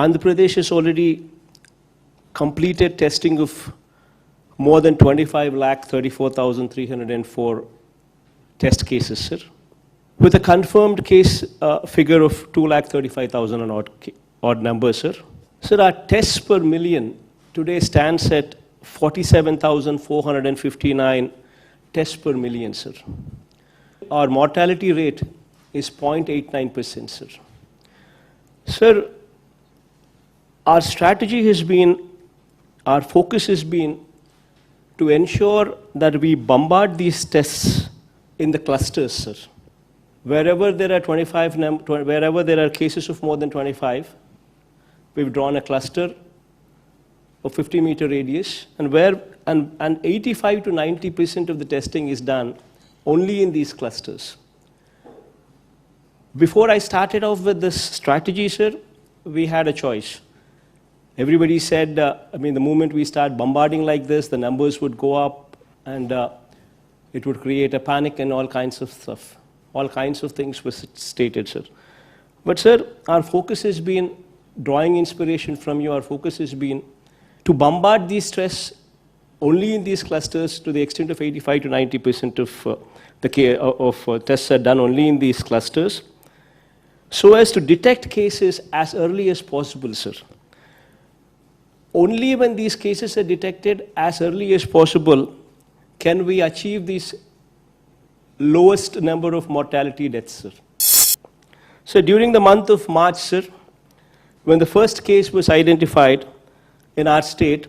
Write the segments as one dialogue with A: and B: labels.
A: Andhra Pradesh has already completed testing of more than 25,34,304 test cases, sir, with a confirmed case figure of 2,35,000 and odd numbers, sir. Sir, our tests per million today stands at 47,459 tests per million, sir. Our mortality rate is 0.89%, sir. Sir, our strategy has been, our focus has been to ensure that we bombard these tests in the clusters, sir. Wherever there are wherever there are cases of more than 25, we've drawn a cluster of 50-meter radius, and 85 to 90% of the testing is done only in these clusters. Before I started off with this strategy, sir, we had a choice. Everybody said, the moment we start bombarding like this, the numbers would go up and it would create a panic and all kinds of stuff. All kinds of things were stated, sir. But, sir, our focus has been, drawing inspiration from you, our focus has been to bombard these tests only in these clusters to the extent of 85 to 90% of tests are done only in these clusters, so as to detect cases as early as possible, sir. Only when these cases are detected as early as possible can we achieve this lowest number of mortality deaths, sir. So during the month of March, sir, when the first case was identified in our state,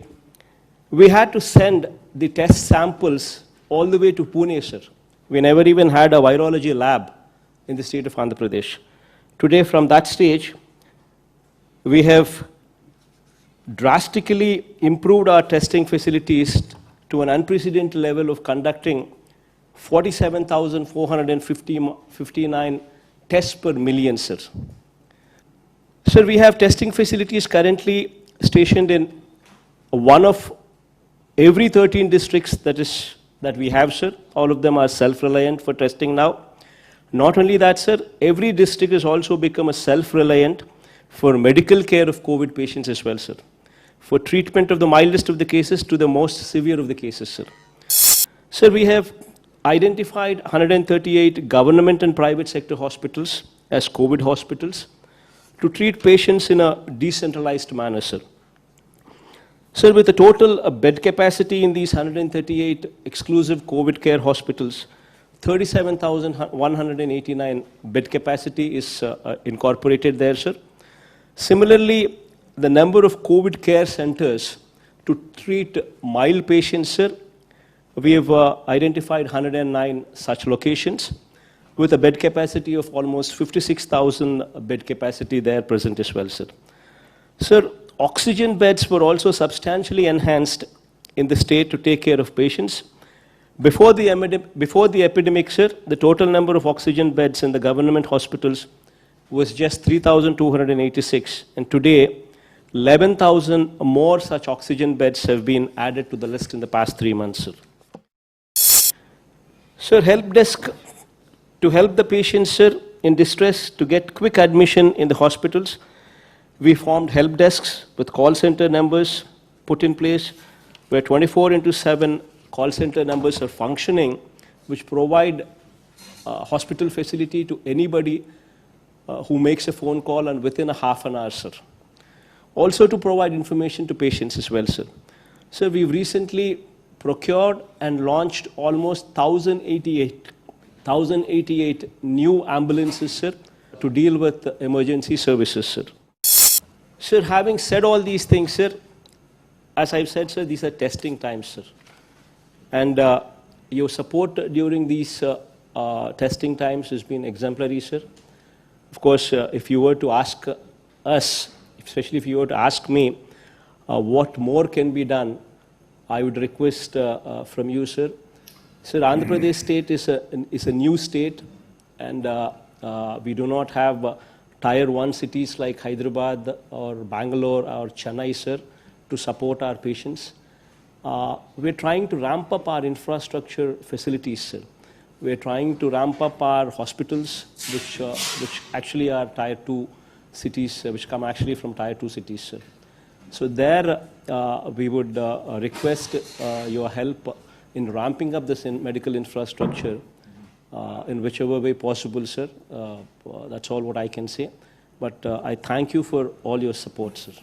A: we had to send the test samples all the way to Pune, sir. We never even had a virology lab in the state of Andhra Pradesh. Today, from that stage, we have drastically improved our testing facilities to an unprecedented level of conducting 47,459 tests per million, sir. Sir, we have testing facilities currently stationed in one of every 13 districts that we have, sir. All of them are self-reliant for testing now. Not only that, sir, every district has also become a self-reliant for medical care of COVID patients as well, sir. For treatment of the mildest of the cases to the most severe of the cases, sir. Sir, we have identified 138 government and private sector hospitals as COVID hospitals to treat patients in a decentralized manner, sir. Sir, with the total bed capacity in these 138 exclusive COVID care hospitals, 37,189 bed capacity is incorporated there, sir. Similarly, the number of COVID care centers to treat mild patients, sir, we have identified 109 such locations with a bed capacity of almost 56,000 bed capacity there present as well, sir. Sir, oxygen beds were also substantially enhanced in the state to take care of patients. Before the epidemic, sir, the total number of oxygen beds in the government hospitals was just 3,286, and today 11,000 more such oxygen beds have been added to the list in the past 3 months, sir. Sir, help desk to help the patients, sir, in distress to get quick admission in the hospitals. We formed help desks with call center numbers put in place where 24/7 call center numbers are functioning, which provide hospital facility to anybody who makes a phone call and within a half an hour, sir. Also to provide information to patients as well, sir. Sir, we've recently procured and launched almost 1,088 new ambulances, sir, to deal with emergency services, sir. Sir, having said all these things, sir, as I've said, sir, these are testing times, sir. And your support during these testing times has been exemplary, sir. Of course, if you were to ask us, especially if you were to ask me what more can be done, I would request from you, sir. Sir, Andhra Pradesh state is a new state, and we do not have Tier 1 cities like Hyderabad or Bangalore or Chennai, sir, to support our patients. We're trying to ramp up our infrastructure facilities, sir. We're trying to ramp up our hospitals, which actually are Tier 2 cities which come actually from Tier 2 cities, sir. So there we would request your help in ramping up this medical infrastructure in whichever way possible, sir. That's all what I can say. But I thank you for all your support, sir.